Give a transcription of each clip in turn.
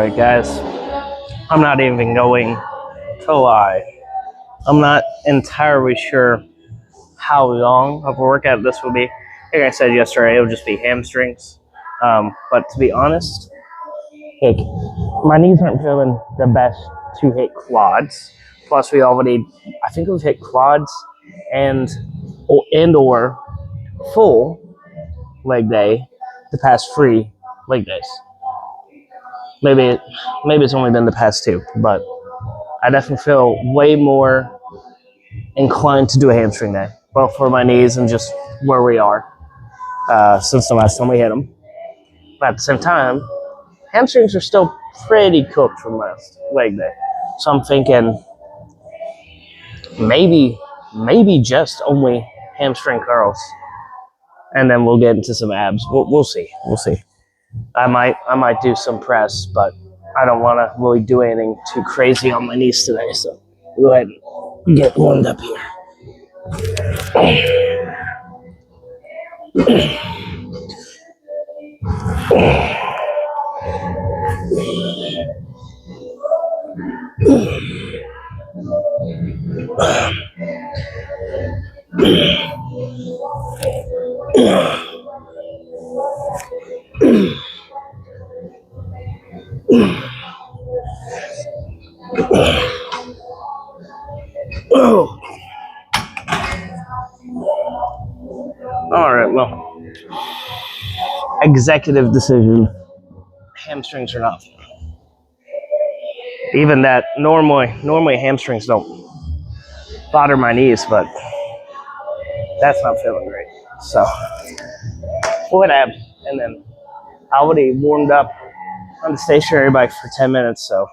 Alright guys, I'm not even going to lie. I'm not entirely sure how long of a workout this will be. Like I said yesterday, it'll just be hamstrings. But to be honest, like, my knees aren't feeling the best to hit quads. Plus I think we've hit quads and or full leg day the past 3 leg days. Maybe it's only been the past 2, but I definitely feel way more inclined to do a hamstring day, both for my knees and just where we are since the last time we hit them. But at the same time, hamstrings are still pretty cooked from last leg day. So I'm thinking maybe just only hamstring curls, and then we'll get into some abs. We'll see. I might do some press, but I don't want to really do anything too crazy on my knees today. So go ahead and get warmed up here. All right, well, executive decision. Hamstrings are not. Even that normally hamstrings don't bother my knees, but that's not feeling great. So we'll hit abs, and then I already warmed up on the stationary bike for 10 minutes, so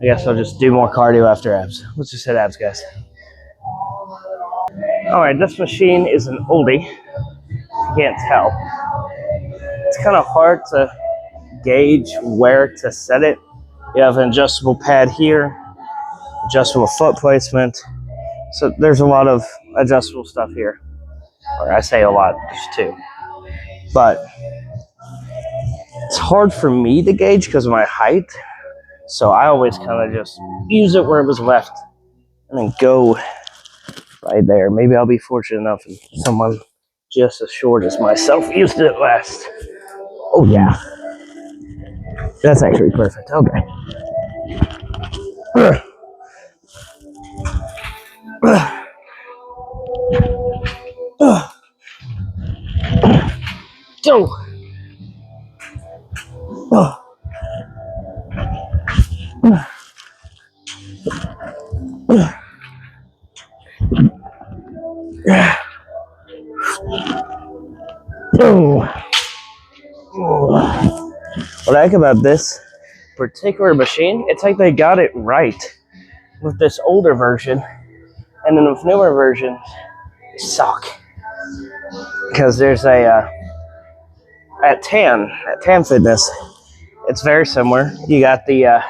I guess I'll just do more cardio after abs. Let's just hit abs, guys. All right, this machine is an oldie. You can't tell. It's kind of hard to gauge where to set it. You have an adjustable pad here, adjustable foot placement. So there's a lot of adjustable stuff here. Or I say a lot, there's 2. But it's hard for me to gauge because of my height. So I always kind of just use it where it was left and then go right there. Maybe I'll be fortunate enough and someone just as short as myself used it last. Oh yeah. That's actually perfect. Okay. Go. What I like about this particular machine, it's like they got it right with this older version, and then with newer versions, they suck. Because there's at Tan Fitness, it's very similar. You got the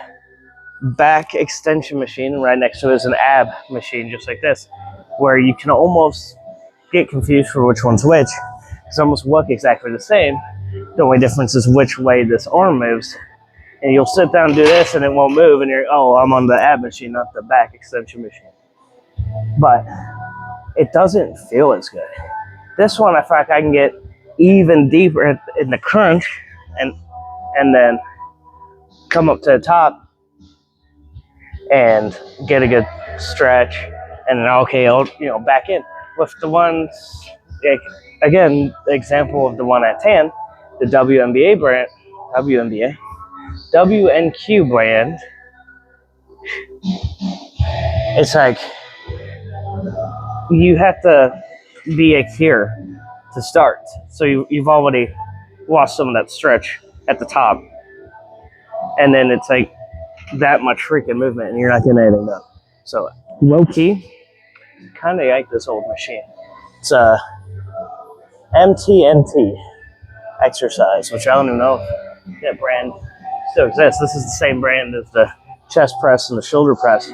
back extension machine, and right next to it is an ab machine, just like this, where you can almost get confused for which one's which. It's almost look exactly the same. The only difference is which way this arm moves. And you'll sit down and do this and it won't move, and you're, oh, I'm on the ab machine, not the back extension machine. But it doesn't feel as good. This one, I feel like I can get even deeper in the crunch and then come up to the top and get a good stretch, and then okay, I'll back in. With the ones, like, again, the example of the one at Tan, the WNQ brand, it's like you have to be here to start. So you've already lost some of that stretch at the top. And then it's like that much freaking movement and you're not getting anything done. So low key, kind of like this old machine. It's a MTNT exercise, which I don't even know if that brand still exists. This is the same brand as the chest press and the shoulder press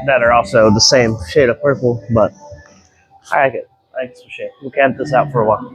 that are also the same shade of purple, but I like it. I like this machine. We'll camp this out for a while.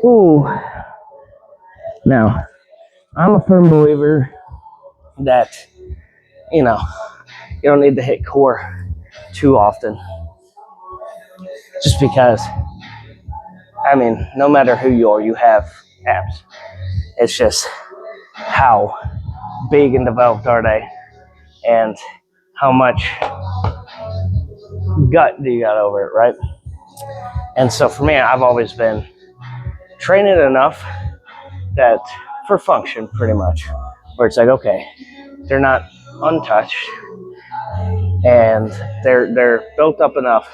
Ooh. Now, I'm a firm believer that, you know, you don't need to hit core too often. Just because, I mean, no matter who you are, you have abs. It's just how big and developed are they, and how much gut do you got over it, right? And so for me, I've always been training enough that for function, pretty much, where it's like, okay, they're not untouched, and they're built up enough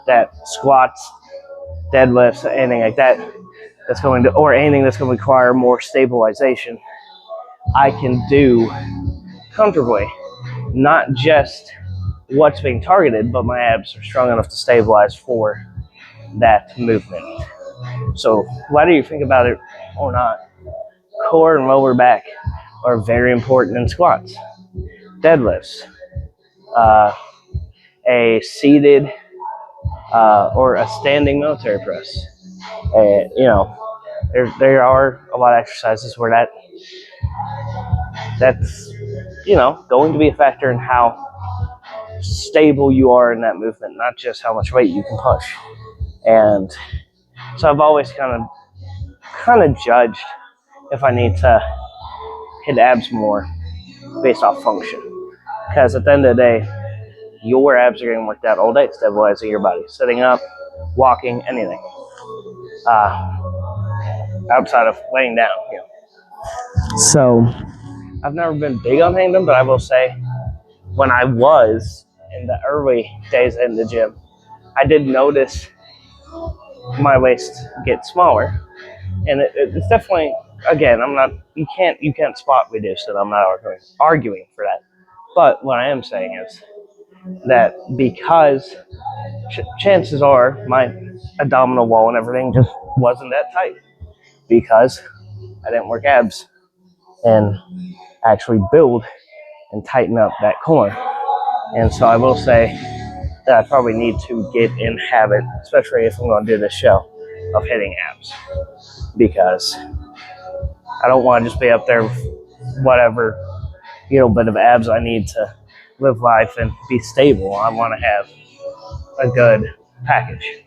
that squats, deadlifts, anything like that that's going to, or anything that's going to require more stabilization, I can do comfortably. Not just what's being targeted, but my abs are strong enough to stabilize for that movement. So whether you think about it or not, core and lower back are very important in squats, deadlifts, a seated or a standing military press. You know, there are a lot of exercises where that's going to be a factor in how stable you are in that movement, not just how much weight you can push. And so I've always kind of judged if I need to hit abs more based off function, because at the end of the day, your abs are getting worked out all day, stabilizing your body, sitting up, walking, anything outside of laying down. So I've never been big on hitting them, but I will say when I was in the early days in the gym, I did notice my waist get smaller, and it's definitely, again, you can't spot reduce it. I'm not arguing for that. But what I am saying is that because chances are my abdominal wall and everything just wasn't that tight, because I didn't work abs and actually build and tighten up that core. And so I will say that I probably need to get in habit, especially if I'm going to do this show, of hitting abs, because I don't want to just be up there with whatever bit of abs I need to live life and be stable. I want to have a good package.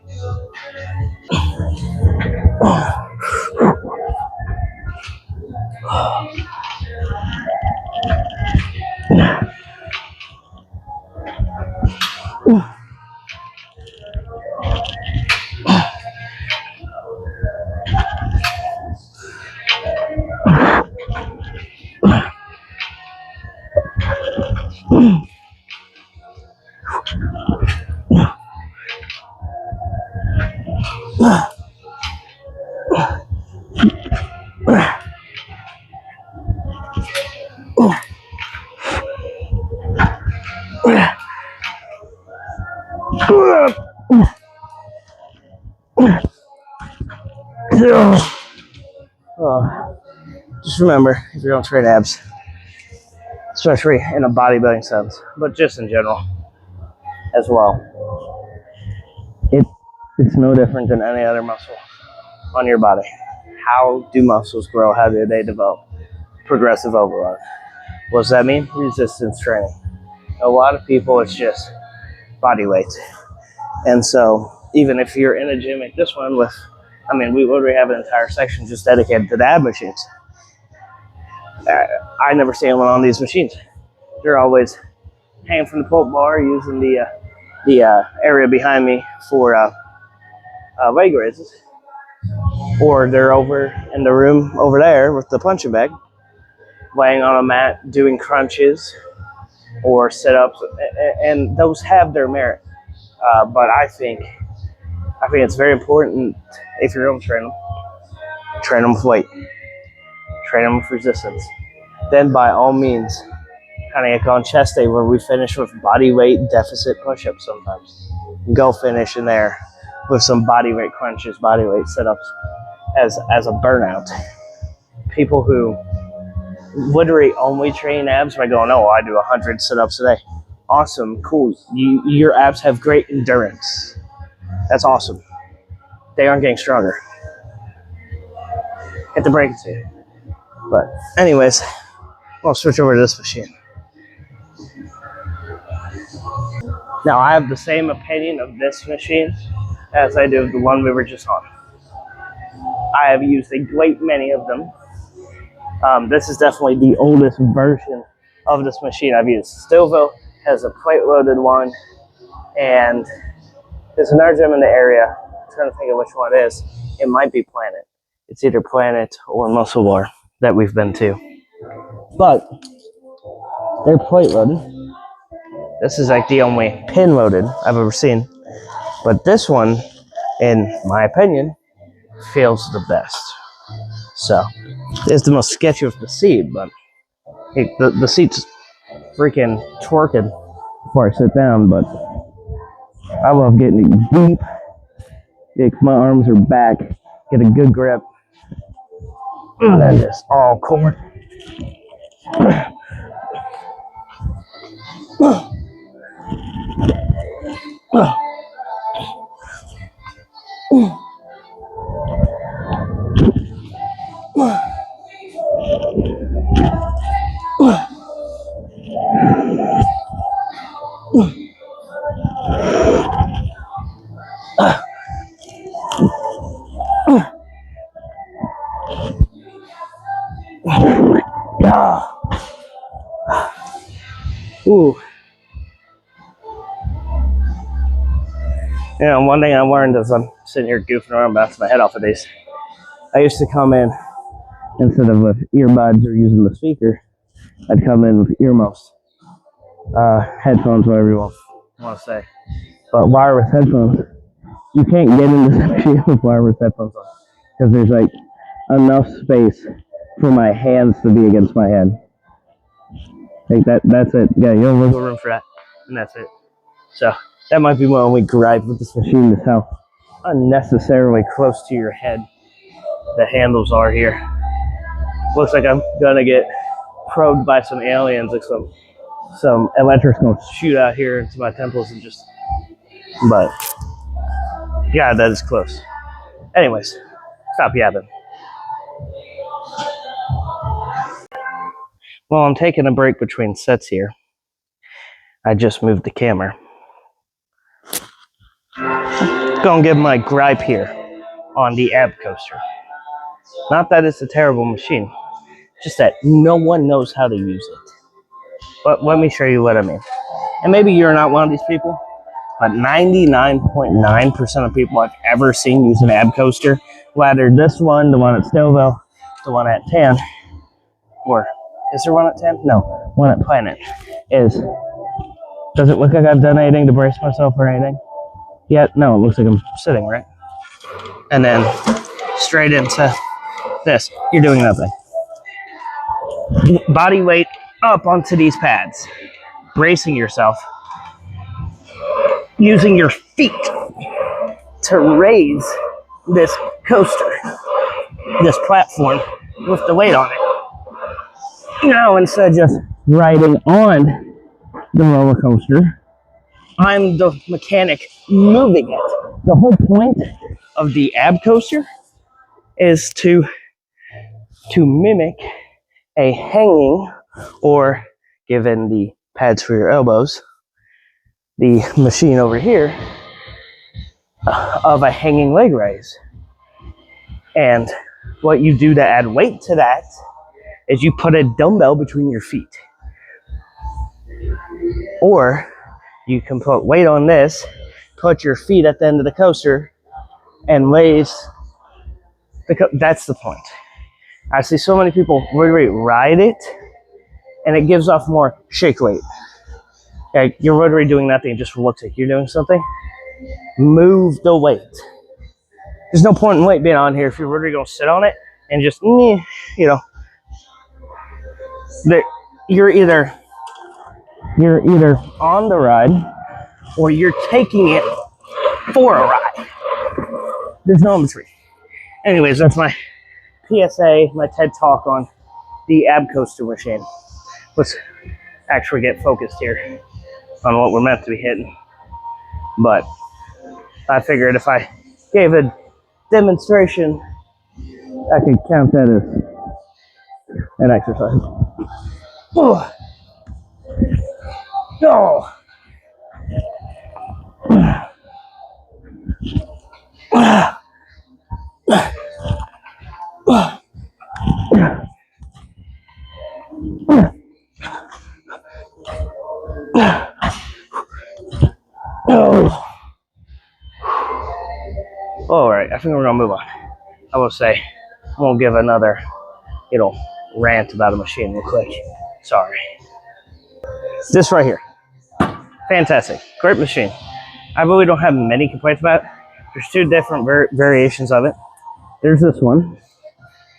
Just remember, if you're going to train abs, especially in a bodybuilding sense, but just in general as well, it's no different than any other muscle on your body. How do muscles grow? How do they develop? Progressive overload. What does that mean? Resistance training. A lot of people, it's just body weight. And so even if you're in a gym like this one we literally have an entire section just dedicated to the ab machines. I never see anyone on these machines. They're always hanging from the pull-up bar, using the area behind me for leg raises, or they're over in the room over there with the punching bag, laying on a mat doing crunches or sit-ups, and those have their merit. But I think it's very important, if you're going to train them with weight, train them with resistance. Then by all means, kind of like on chest day where we finish with body weight deficit push-ups sometimes. Go finish in there with some body weight crunches, body weight sit-ups as a burnout. People who literally only train abs by going, oh, I do 100 sit-ups a day. Awesome, cool. Your abs have great endurance. That's awesome. They aren't getting stronger. Hit the brakes here. But anyways, I'll switch over to this machine. Now, I have the same opinion of this machine as I do of the one we were just on. I have used a great many of them. This is definitely the oldest version of this machine I've used. Stillville has a plate-loaded one, and there's another gym in the area. I'm trying to think of which one it is. It might be Planet. It's either Planet or Muscle Bar that we've been to. But they're plate-loaded. This is like the only pin-loaded I've ever seen. But this one, in my opinion, feels the best. So, it's the most sketchy of the seat, but the seat's freaking twerking before I sit down, but I love getting it deep. My arms are back, get a good grip, and then just all core. Ooh. You know, one thing I learned as I'm sitting here goofing around, bouncing my head off of these, I used to come in, instead of with earbuds or using the speaker, I'd come in with earmuffs, headphones, whatever you want to say. But wireless headphones, you can't get in this machine with wireless headphones on, because there's like enough space for my hands to be against my head. Like that's it. Yeah, you don't have wiggle room for that, and that's it. So that might be my only gripe with this machine, is how unnecessarily close to your head the handles are here. Looks like I'm gonna get probed by some aliens, like some electric's gonna shoot out here into my temples and just. But yeah, that is close. Anyways, stop yapping. Well, I'm taking a break between sets here. I just moved the camera. Gonna give my gripe here on the ab coaster. Not that it's a terrible machine, just that no one knows how to use it. But let me show you what I mean. And maybe you're not one of these people, but 99.9% of people I've ever seen use an ab coaster, whether this one, the one at Stillville, the one at Tan, or is there one at Tan? No, one at Planet. Does it look like I've done anything to brace myself or anything? Yet? No, it looks like I'm sitting, right? And then straight into this. You're doing nothing. Body weight up onto these pads. Bracing yourself. Using your feet to raise this coaster, this platform with the weight on it. Now, instead of just riding on the roller coaster, I'm the mechanic moving it. The whole point of the ab coaster is to mimic a hanging, or given the pads for your elbows, the machine over here, of a hanging leg raise. And what you do to add weight to that is you put a dumbbell between your feet. Or you can put weight on this, put your feet at the end of the coaster, and raise that's the point. I see so many people rotary ride it, and it gives off more shake weight. Okay, your rotary doing nothing, it just looks like you're doing something. Move the weight. There's no point in weight being on here if your rotary gonna sit on it and just, you're either on the ride or you're taking it for a ride. There's no in between. Anyways, that's my PSA, my TED Talk on the ab coaster machine. Let's actually get focused here on what we're meant to be hitting. But I figured if I gave a demonstration, I could count that as an exercise. Oh. Oh. All right, I think we're gonna move on. I will say, I'm gonna give another, rant about a machine real quick. Sorry. This right here, fantastic, great machine. I really don't have many complaints about it. There's two different variations of it. There's this one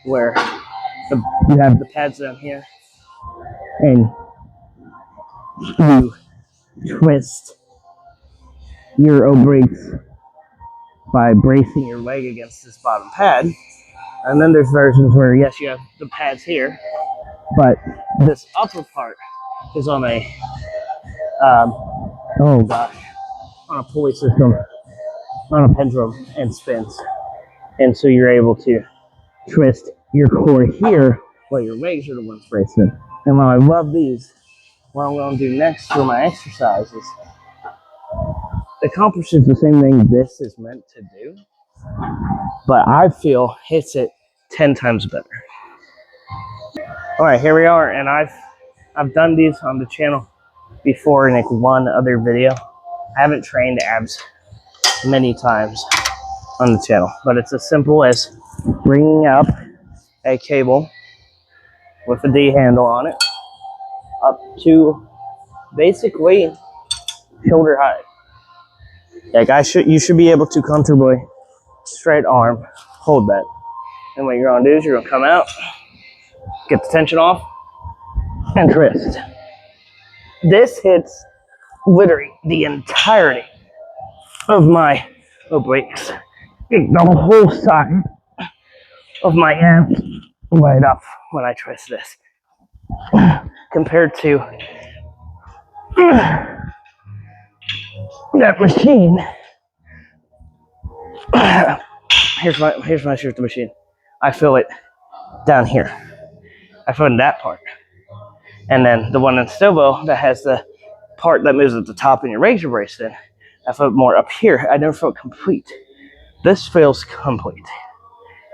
where you have the pads down here, and you twist your obliques by bracing your leg against this bottom pad. And then there's versions where, yes, you have the pads here, but this upper part is on a, on a pulley system, on a pendulum, and spins. And so you're able to twist your core here while your legs are the ones braced in. And while I love these, what I'm going to do next for my exercises accomplishes the same thing this is meant to do, but I feel hits it 10 times better. All right, here we are, and I've done these on the channel before in like one other video. I haven't trained abs many times on the channel, but it's as simple as bringing up a cable with a D handle on it up to basically shoulder height. Like you should be able to comfortably straight arm hold that. And what you're gonna do is you're gonna come out, get the tension off, and twist. This hits literally the entirety of my obliques. The whole side of my abs light up when I twist this. Compared to that machine. Here's my shoot the machine. I feel it down here. I feel it in that part. And then the one in Stobo that has the part that moves at the top and your razor braced in, I feel it more up here. I never felt complete. This feels complete,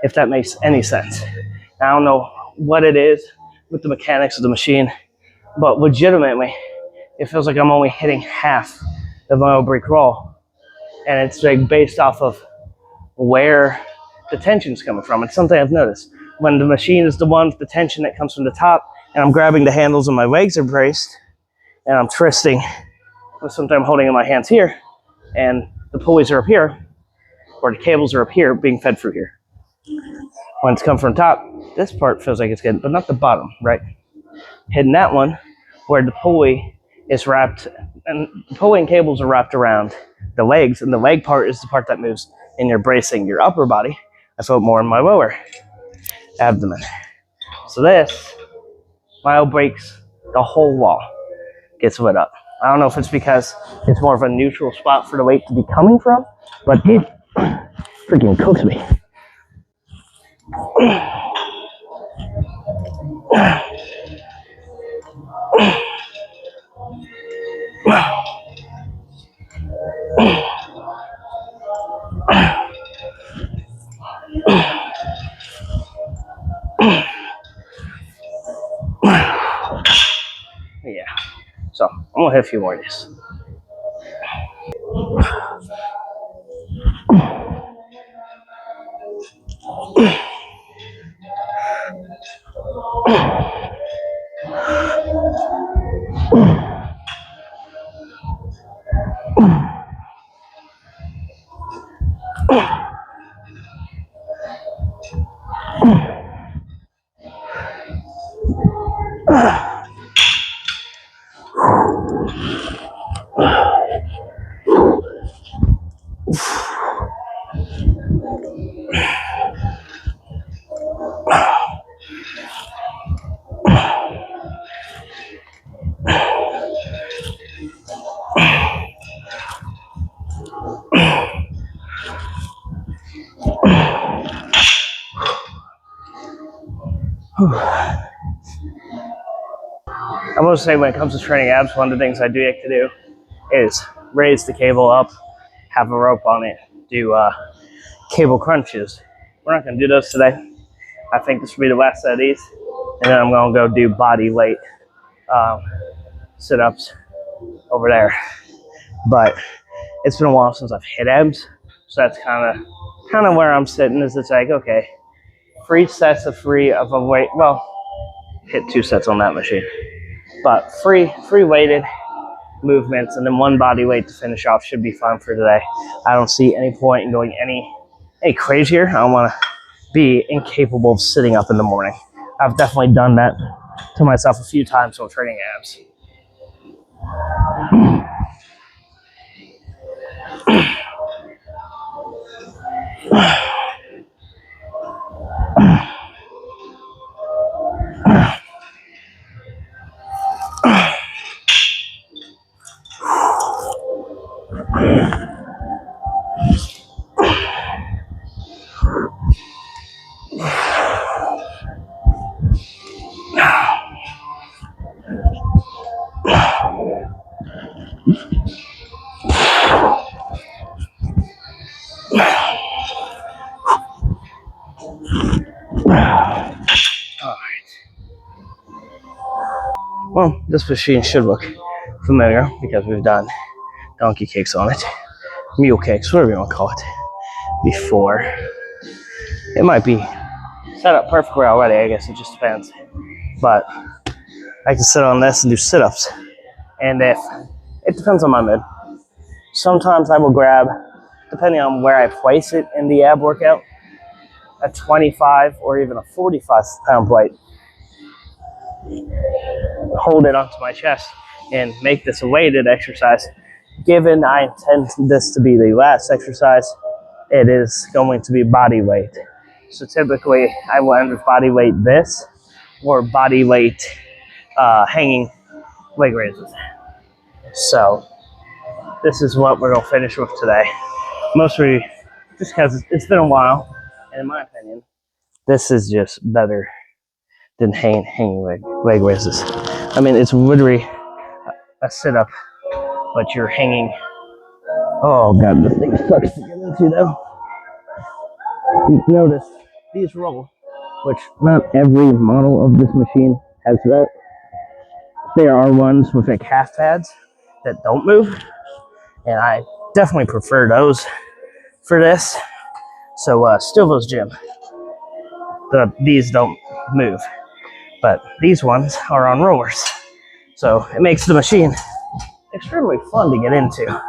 if that makes any sense. I don't know what it is with the mechanics of the machine, but legitimately, it feels like I'm only hitting half of my oblique roll. And it's like based off of where the tension's coming from. It's something I've noticed. When the machine is the one with the tension that comes from the top, and I'm grabbing the handles and my legs are braced, and I'm twisting, with something I'm holding in my hands here, and the pulleys are up here, or the cables are up here being fed through here. When it's come from top, this part feels like it's good, but not the bottom, right? Hitting that one, where the pulley is wrapped, and the pulley and cables are wrapped around the legs, and the leg part is the part that moves, and you're bracing your upper body. I felt more in my lower abdomen. So this, my obliques, the whole wall gets lit up. I don't know if it's because it's more of a neutral spot for the weight to be coming from, but it freaking cooks me. Yeah, so I'm gonna hit a few more days. I will say when it comes to training abs, one of the things I do like to do is raise the cable up, have a rope on it, do cable crunches. We're not going to do those today. I think this will be the last set of these. And then I'm going to go do body weight sit-ups over there. But it's been a while since I've hit abs. So that's kind of where I'm sitting, is it's like, okay, 3 sets of a weight. Well, hit 2 sets on that machine. But free weighted movements and then 1 body weight to finish off should be fine for today. I don't see any point in going any crazier. I don't want to be incapable of sitting up in the morning. I've definitely done that to myself a few times while training abs. Well, this machine should look familiar because we've done donkey kicks on it, mule kicks, whatever you want to call it, before. It might be set up perfectly already, I guess it just depends. But I can sit on this and do sit-ups. And if it depends on my mood. Sometimes I will grab, depending on where I place it in the ab workout, a 25 or even a 45-pound plate. Hold it onto my chest and make this a weighted exercise. Given I intend this to be the last exercise, it is going to be body weight. So typically I will end with body weight this or body weight hanging leg raises. So this is what we're going to finish with today. Mostly just because it's been a while, and in my opinion, this is just better than hanging leg raises. I mean, it's literally a sit-up, but you're hanging. Oh god, this thing sucks to get into though. You've noticed these roll, which not every model of this machine has that. There are ones with like half pads that don't move, and I definitely prefer those for this. So Stilvo's Gym, these don't move, but these ones are on rollers, so it makes the machine extremely fun to get into.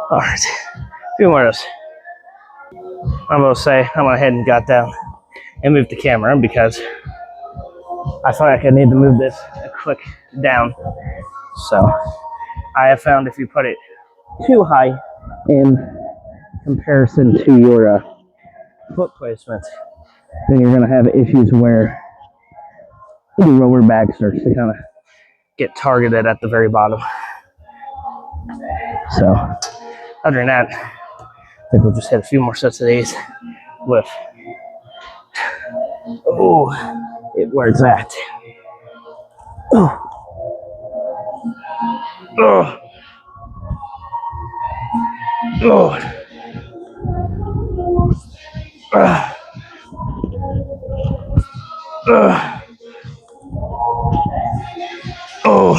All right, few more of those. I'm going to say I went ahead and got down and moved the camera because I feel like I need to move this a click down. So I have found if you put it too high in comparison to your foot placement, then you're going to have issues where your lower back starts to kind of get targeted at the very bottom. So other than that, I think we'll just hit a few more sets of these with, where it's at. Oh. Oh. Oh. Oh.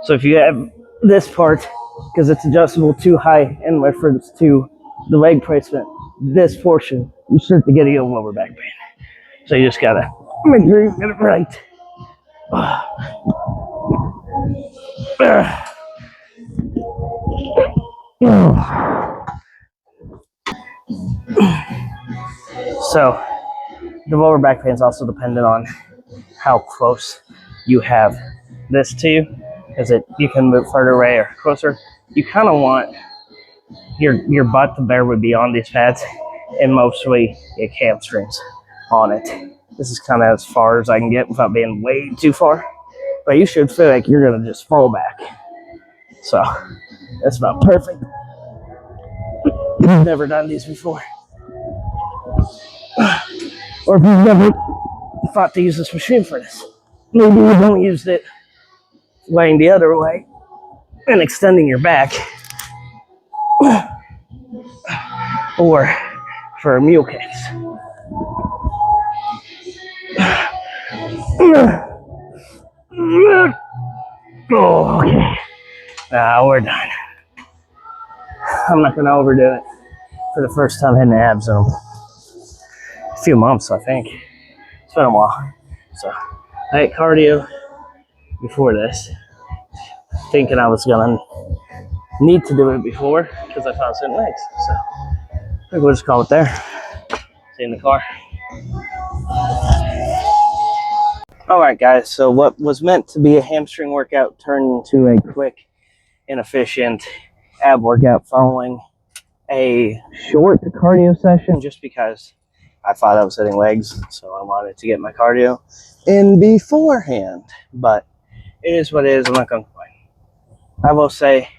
So if you have this part, because it's adjustable too high in reference to the leg placement, this portion, you start to get a lower back pain. So you just gotta make sure you get it right. So the lower back pain is also dependent on how close you have this to you, because you can move further away or closer. You kind of want your butt to bear would be on these pads, and mostly your hamstrings on it. This is kind of as far as I can get without being way too far, but you should feel like you're gonna just fall back. So that's about perfect. I've never done these before, or if you've never thought to use this machine for this, maybe you don't use it laying the other way and extending your back, or for mule kicks. Oh, okay. Now we're done. I'm not gonna overdo it for the first time hitting the abs in a few months, I think. It's been a while. So I had cardio before this, thinking I was gonna need to do it before because I found certain legs. So I think we'll just call it there. See you in the car. Alright guys, so what was meant to be a hamstring workout turned into a quick and efficient ab workout following a short cardio session just because I thought I was hitting legs, so I wanted to get my cardio in beforehand. But it is what it is. I'm not going to complain. I will say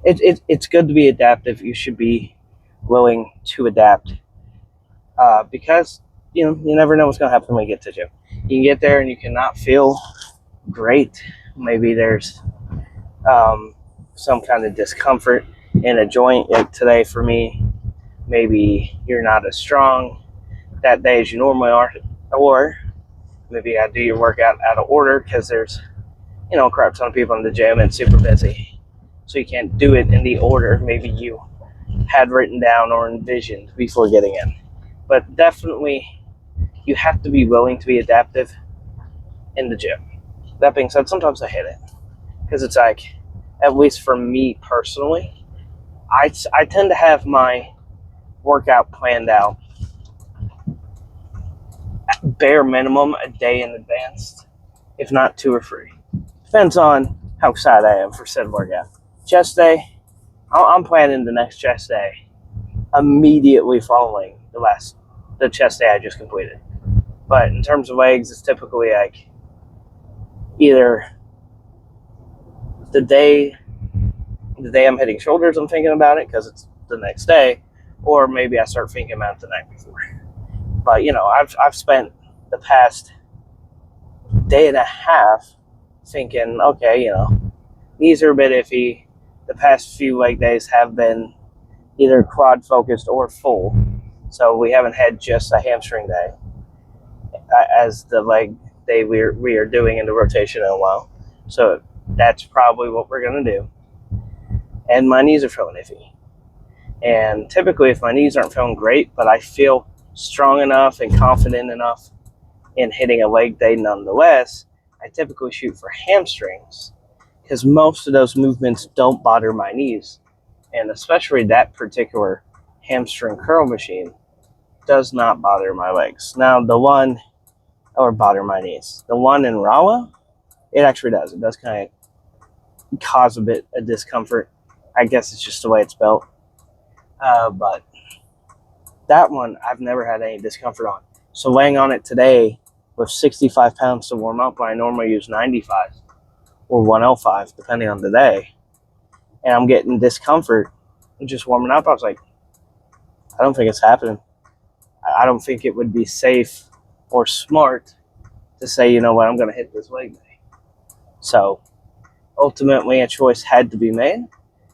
it's good to be adaptive. You should be willing to adapt because you never know what's going to happen when you get to the gym. You can get there and you cannot feel great. Maybe there's some kind of discomfort in a joint. Like today for me, maybe you're not as strong that day as you normally are, or maybe you got to do your workout out of order because there's a crap ton of people in the gym and super busy, so you can't do it in the order maybe you had written down or envisioned before getting in. But definitely you have to be willing to be adaptive in the gym. That being said, sometimes I hate it because it's like, at least for me personally, I tend to have my workout planned out at bare minimum a day in advance, if not 2 or 3. Depends on how excited I am for said workout. Chest day, I'm planning the next chest day immediately following the chest day I just completed. But in terms of legs, it's typically like either the day I'm hitting shoulders, I'm thinking about it because it's the next day, or maybe I start thinking about it the night before. But I've spent the past day and a half thinking, okay, knees are a bit iffy. The past few leg days have been either quad focused or full, so we haven't had just a hamstring day as the leg day we are doing in the rotation in a while. So that's probably what we're going to do. And my knees are feeling iffy. And typically if my knees aren't feeling great, but I feel strong enough and confident enough in hitting a leg day nonetheless, I typically shoot for hamstrings because most of those movements don't bother my knees. And especially that particular hamstring curl machine does not bother my legs. Now, or bother my knees. The one in Rawa, it actually does. It does kind of cause a bit of discomfort. I guess it's just the way it's built. But that one, I've never had any discomfort on. So laying on it today with 65 pounds to warm up, when I normally use 95 or 105, depending on the day, and I'm getting discomfort just warming up, I was like, I don't think it's happening. I don't think it would be safe or smart to say, you know what, I'm going to hit this leg day. So ultimately, a choice had to be made,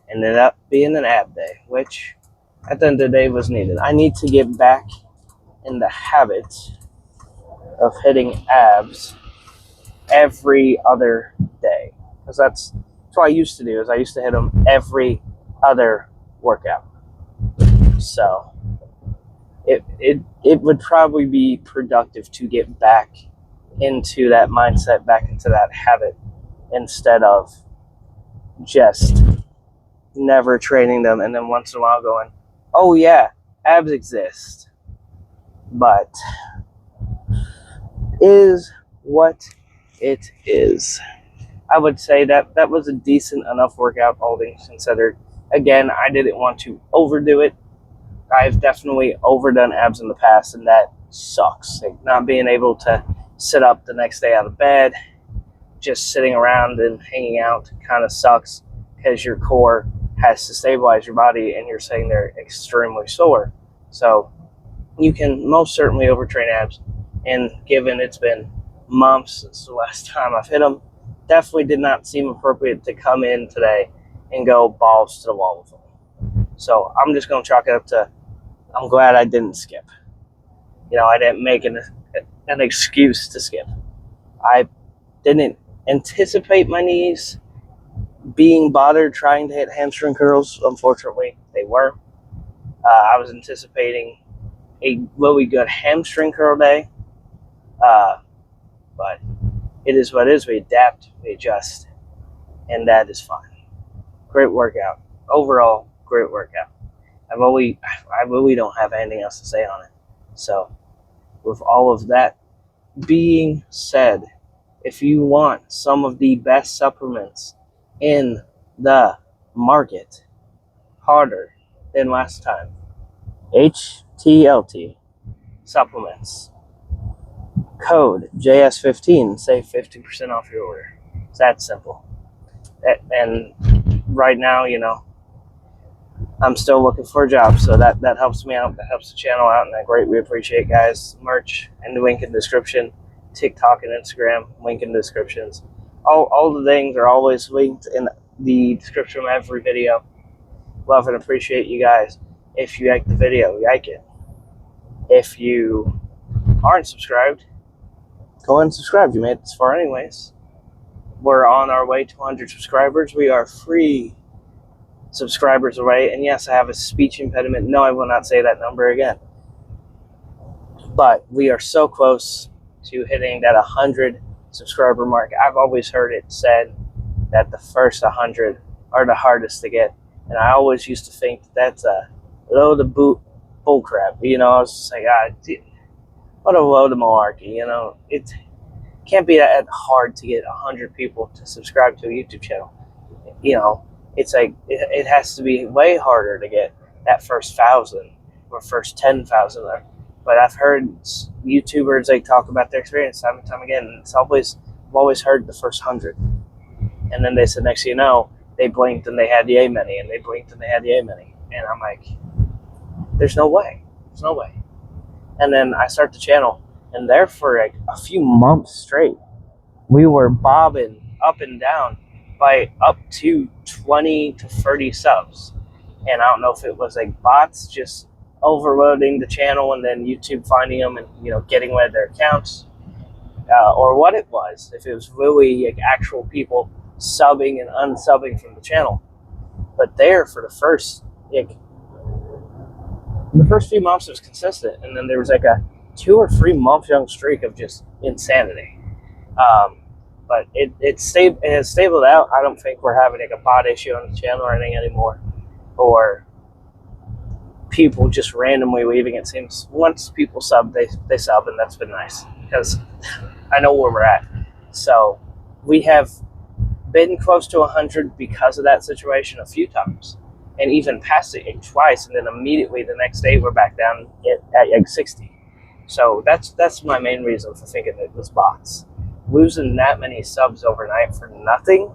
and ended up being an ab day, which at the end of the day was needed. I need to get back in the habit of hitting abs every other day, because that's what I used to do. Is I used to hit them every other workout. So it would probably be productive to get back into that mindset, back into that habit, instead of just never training them and then once in a while going, oh yeah, abs exist, but is what it is. I would say that was a decent enough workout, all things considered. Again, I didn't want to overdo it. I've definitely overdone abs in the past, and that sucks. Like, not being able to sit up the next day out of bed, just sitting around and hanging out kind of sucks, because your core has to stabilize your body and you're sitting there extremely sore. So you can most certainly overtrain abs, and given it's been months since the last time I've hit them, definitely did not seem appropriate to come in today and go balls to the wall with them. So I'm just going to chalk it up to, I'm glad I didn't skip. You know, I didn't make an excuse to skip. I didn't anticipate my knees being bothered trying to hit hamstring curls. Unfortunately, they were. I was anticipating a really good hamstring curl day. But it is what it is. We adapt, we adjust, and that is fine. Great workout. Overall, great workout. I really don't have anything else to say on it. So, with all of that being said, if you want some of the best supplements in the market, harder than last time, HTLT supplements. Code JS15, save 50% off your order. It's that simple. And right now, you know, I'm still looking for a job, so that helps me out. That helps the channel out, and I greatly appreciate, guys. Merch and the link in the description. TikTok and Instagram, link in the descriptions. All the things are always linked in the description of every video. Love and appreciate you guys. If you like the video, like it. If you aren't subscribed, go ahead and subscribe. You made it this far anyways. We're on our way to 100 subscribers. We are free subscribers away. And yes, I have a speech impediment. No, I will not say that number again. But we are so close to hitting that 100 subscriber mark. I've always heard it said that the first 100 are the hardest to get. And I always used to think that's a load of bull crap. You know, I was just like, what a load of malarkey. You know, it can't be that hard to get 100 people to subscribe to a YouTube channel. You know, it's like, it has to be way harder to get that first 1,000 or first 10,000. But I've heard YouTubers, they talk about their experience time and time again. And I've always heard the first 100. And then they said, next thing you know, they blinked and they had yay many, and they blinked and they had yay many. And I'm like, there's no way. There's no way. And then I start the channel, and there for like a few months straight, we were bobbing up and down by up to 20 to 30 subs. And I don't know if it was like bots just overloading the channel and then YouTube finding them and, you know, getting rid of their accounts, or what it was. If it was really like actual people subbing and unsubbing from the channel. But there for the first few months it was consistent, and then there was like a 2 or 3 month young streak of just insanity. But it has stabled out. I don't think we're having like a bot issue on the channel or anything anymore, or people just randomly leaving. It seems once people sub, they sub, and that's been nice because I know where we're at. So we have been close to 100 because of that situation a few times, and even passed it twice, and then immediately the next day we're back down at like 60. So that's my main reason for thinking it was bots. Losing that many subs overnight for nothing,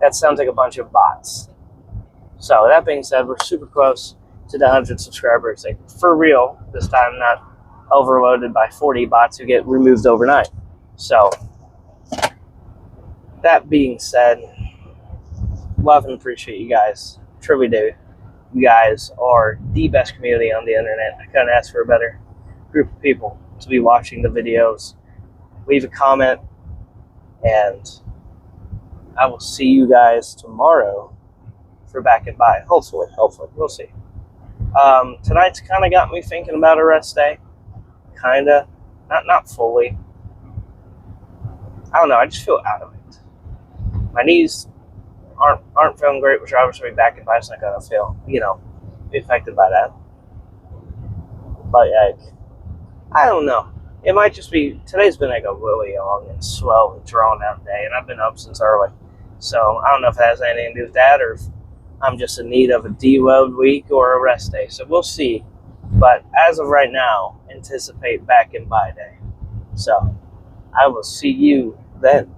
that sounds like a bunch of bots. So that being said, we're super close to the 100 subscribers. Like, for real, this time, not overloaded by 40 bots who get removed overnight. So that being said, love and appreciate you guys. Truly do. You guys are the best community on the internet. I couldn't ask for a better group of people to be watching the videos. Leave a comment, and I will see you guys tomorrow for Back and By. Hopefully. We'll see. Tonight's kind of got me thinking about a rest day. Kind of. Not fully. I don't know. I just feel out of it. My knees aren't feeling great, which obviously Back and By is not going to feel, be affected by that. But, I don't know. It might just be, today's been like a really long and slow and drawn out day, and I've been up since early. So I don't know if it has anything to do with that, or if I'm just in need of a deload week or a rest day. So we'll see. But as of right now, anticipate Back and By day. So I will see you then.